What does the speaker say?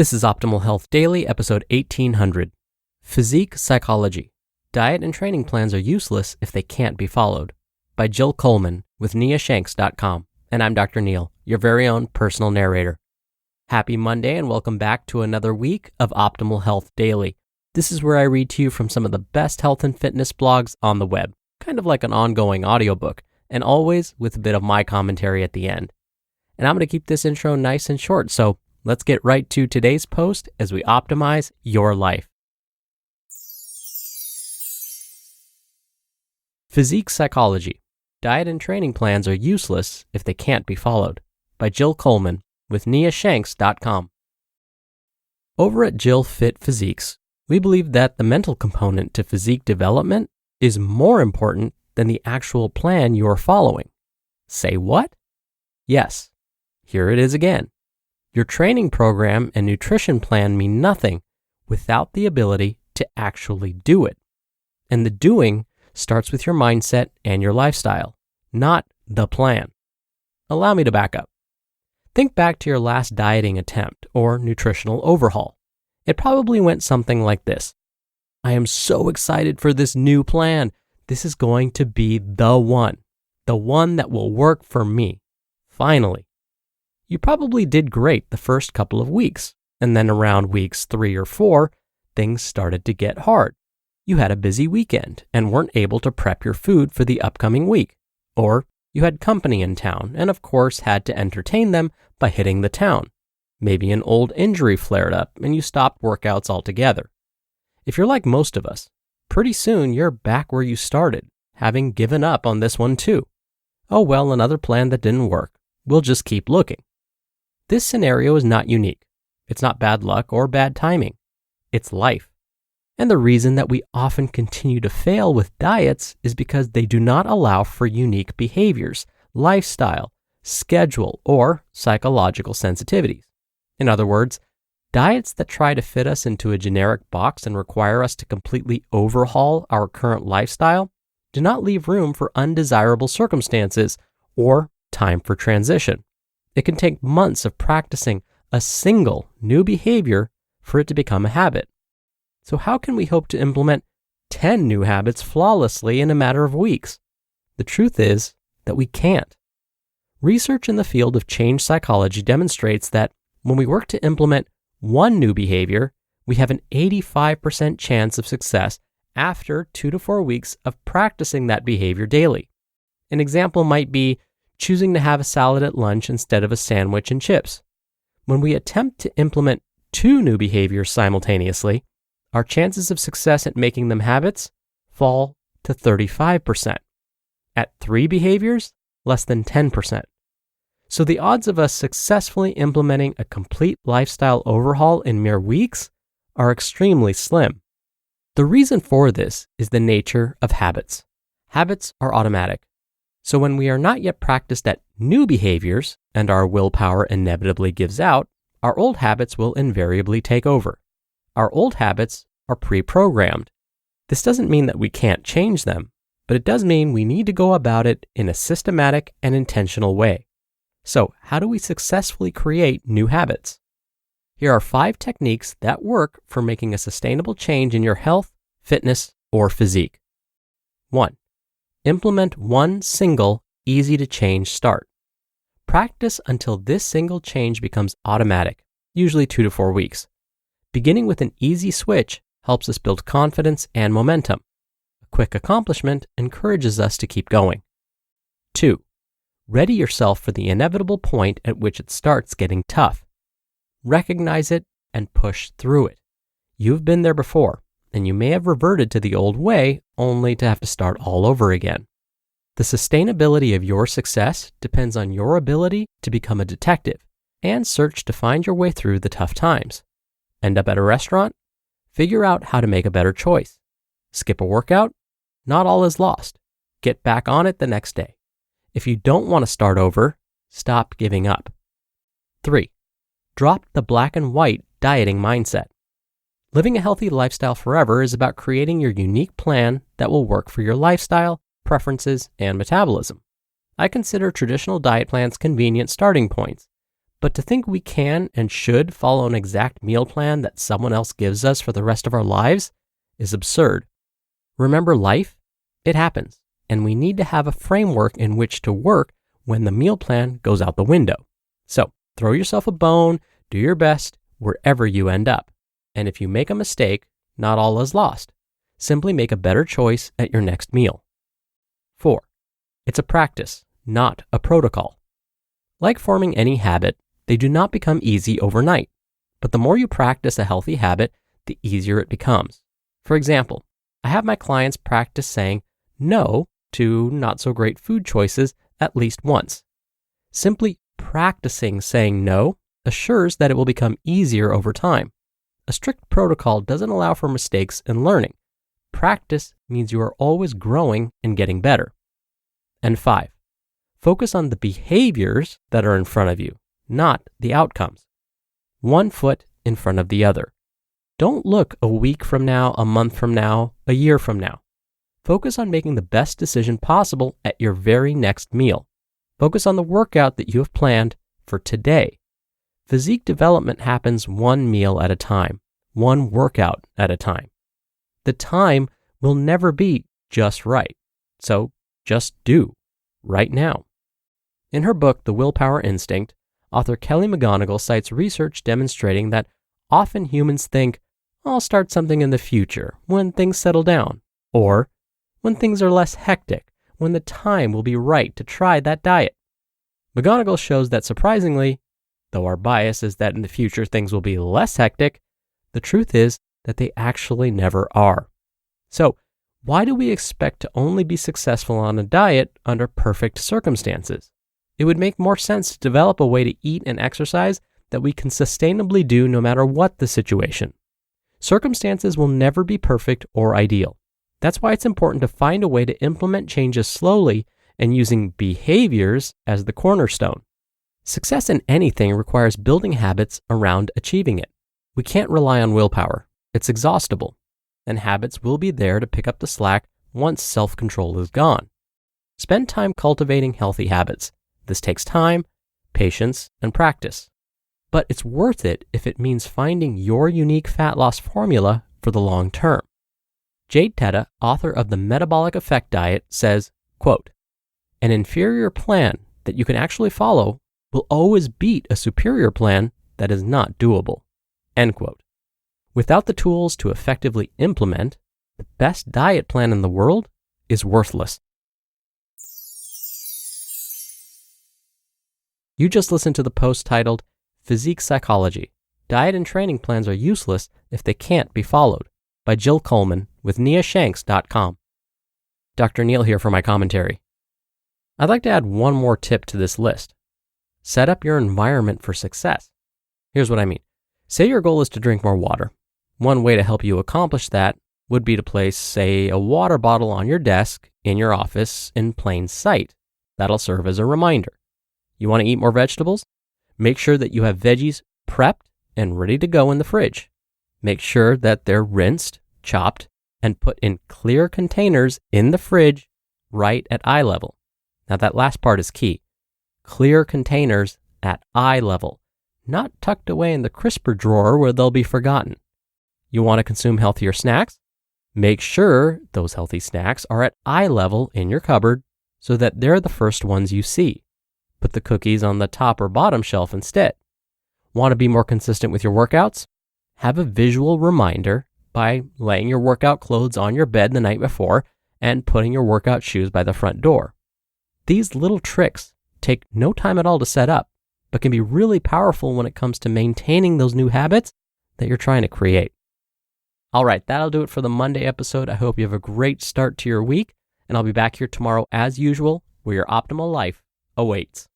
This is Optimal Health Daily, episode 1800. Physique Psychology. Diet and training plans are useless if they can't be followed. By Jill Coleman with NiaShanks.com. And I'm Dr. Neil, your very own personal narrator. Happy Monday and welcome back to another week of Optimal Health Daily. This is where I read to you from some of the best health and fitness blogs on the web, kind of like an ongoing audiobook, and always with a bit of my commentary at the end. And I'm going to keep this intro nice and short, so let's get right to today's post as we optimize your life. Physique Psychology. Diet and training plans are useless if they can't be followed. By Jill Coleman with NiaShanks.com. Over at Jill Fit Physiques, we believe that the mental component to physique development is more important than the actual plan you are following. Say what? Yes. Here it is again. Your training program and nutrition plan mean nothing without the ability to actually do it. And the doing starts with your mindset and your lifestyle, not the plan. Allow me to back up. Think back to your last dieting attempt or nutritional overhaul. It probably went something like this. I am so excited for this new plan. This is going to be the one that will work for me. Finally. You probably did great the first couple of weeks, and then around weeks 3 or 4, things started to get hard. You had a busy weekend and weren't able to prep your food for the upcoming week. Or you had company in town and of course had to entertain them by hitting the town. Maybe an old injury flared up and you stopped workouts altogether. If you're like most of us, pretty soon you're back where you started, having given up on this one too. Oh well, another plan that didn't work. We'll just keep looking. This scenario is not unique. It's not bad luck or bad timing. It's life. And the reason that we often continue to fail with diets is because they do not allow for unique behaviors, lifestyle, schedule, or psychological sensitivities. In other words, diets that try to fit us into a generic box and require us to completely overhaul our current lifestyle do not leave room for undesirable circumstances or time for transition. It can take months of practicing a single new behavior for it to become a habit. So how can we hope to implement 10 new habits flawlessly in a matter of weeks? The truth is that we can't. Research in the field of change psychology demonstrates that when we work to implement one new behavior, we have an 85% chance of success after 2 to 4 weeks of practicing that behavior daily. An example might be choosing to have a salad at lunch instead of a sandwich and chips. When we attempt to implement 2 new behaviors simultaneously, our chances of success at making them habits fall to 35%. At 3 behaviors, less than 10%. So the odds of us successfully implementing a complete lifestyle overhaul in mere weeks are extremely slim. The reason for this is the nature of habits. Habits are automatic. So when we are not yet practiced at new behaviors and our willpower inevitably gives out, our old habits will invariably take over. Our old habits are pre-programmed. This doesn't mean that we can't change them, but it does mean we need to go about it in a systematic and intentional way. So how do we successfully create new habits? Here are 5 techniques that work for making a sustainable change in your health, fitness, or physique. 1. Implement one single, easy-to-change start. Practice until this single change becomes automatic, usually 2 to 4 weeks. Beginning with an easy switch helps us build confidence and momentum. A quick accomplishment encourages us to keep going. 2. Ready yourself for the inevitable point at which it starts getting tough. Recognize it and push through it. You've been there before, and you may have reverted to the old way only to have to start all over again. The sustainability of your success depends on your ability to become a detective and search to find your way through the tough times. End up at a restaurant? Figure out how to make a better choice. Skip a workout? Not all is lost. Get back on it the next day. If you don't want to start over, stop giving up. 3. Drop the black and white dieting mindset. Living a healthy lifestyle forever is about creating your unique plan that will work for your lifestyle, preferences, and metabolism. I consider traditional diet plans convenient starting points, But to think we can and should follow an exact meal plan that someone else gives us for the rest of our lives is absurd. Remember, life, it happens, and we need to have a framework in which to work when the meal plan goes out the window. So throw yourself a bone, do your best wherever you end up. And if you make a mistake, not all is lost. Simply make a better choice at your next meal. 4. It's a practice, not a protocol. Like forming any habit, they do not become easy overnight, but the more you practice a healthy habit, the easier it becomes. For example, I have my clients practice saying no to not so great food choices at least once. Simply practicing saying no assures that it will become easier over time. A strict protocol doesn't allow for mistakes and learning. Practice means you are always growing and getting better. And 5, focus on the behaviors that are in front of you, not the outcomes. One foot in front of the other. Don't look a week from now, a month from now, a year from now. Focus on making the best decision possible at your very next meal. Focus on the workout that you have planned for today. Physique development happens one meal at a time, one workout at a time. The time will never be just right, so just do right now. In her book, The Willpower Instinct, author Kelly McGonigal cites research demonstrating that often humans think, I'll start something in the future, when things settle down, or when things are less hectic, when the time will be right to try that diet. McGonigal shows that surprisingly, though our bias is that in the future things will be less hectic, the truth is that they actually never are. So, why do we expect to only be successful on a diet under perfect circumstances? It would make more sense to develop a way to eat and exercise that we can sustainably do no matter what the situation. Circumstances will never be perfect or ideal. That's why it's important to find a way to implement changes slowly and using behaviors as the cornerstone. Success in anything requires building habits around achieving it. We can't rely on willpower. It's exhaustible. And habits will be there to pick up the slack once self-control is gone. Spend time cultivating healthy habits. This takes time, patience, and practice. But it's worth it if it means finding your unique fat loss formula for the long term. Jade Teta, author of The Metabolic Effect Diet, says, quote, an inferior plan that you can actually follow will always beat a superior plan that is not doable. End quote. Without the tools to effectively implement, the best diet plan in the world is worthless. You just listened to the post titled, Physique Psychology. Diet and training plans are useless if they can't be followed, by Jill Coleman with NiaShanks.com. Dr. Neil here for my commentary. I'd like to add one more tip to this list. Set up your environment for success. Here's what I mean. Say your goal is to drink more water. One way to help you accomplish that would be to place, say, a water bottle on your desk in your office in plain sight. That'll serve as a reminder. You want to eat more vegetables? Make sure that you have veggies prepped and ready to go in the fridge. Make sure that they're rinsed, chopped, and put in clear containers in the fridge right at eye level. Now that last part is key. Clear containers at eye level, not tucked away in the crisper drawer where they'll be forgotten. You want to consume healthier snacks? Make sure those healthy snacks are at eye level in your cupboard so that they're the first ones you see. Put the cookies on the top or bottom shelf instead. Want to be more consistent with your workouts? Have a visual reminder by laying your workout clothes on your bed the night before and putting your workout shoes by the front door. These little tricks take no time at all to set up, but can be really powerful when it comes to maintaining those new habits that you're trying to create. All right, that'll do it for the Monday episode. I hope you have a great start to your week, and I'll be back here tomorrow as usual, where your optimal life awaits.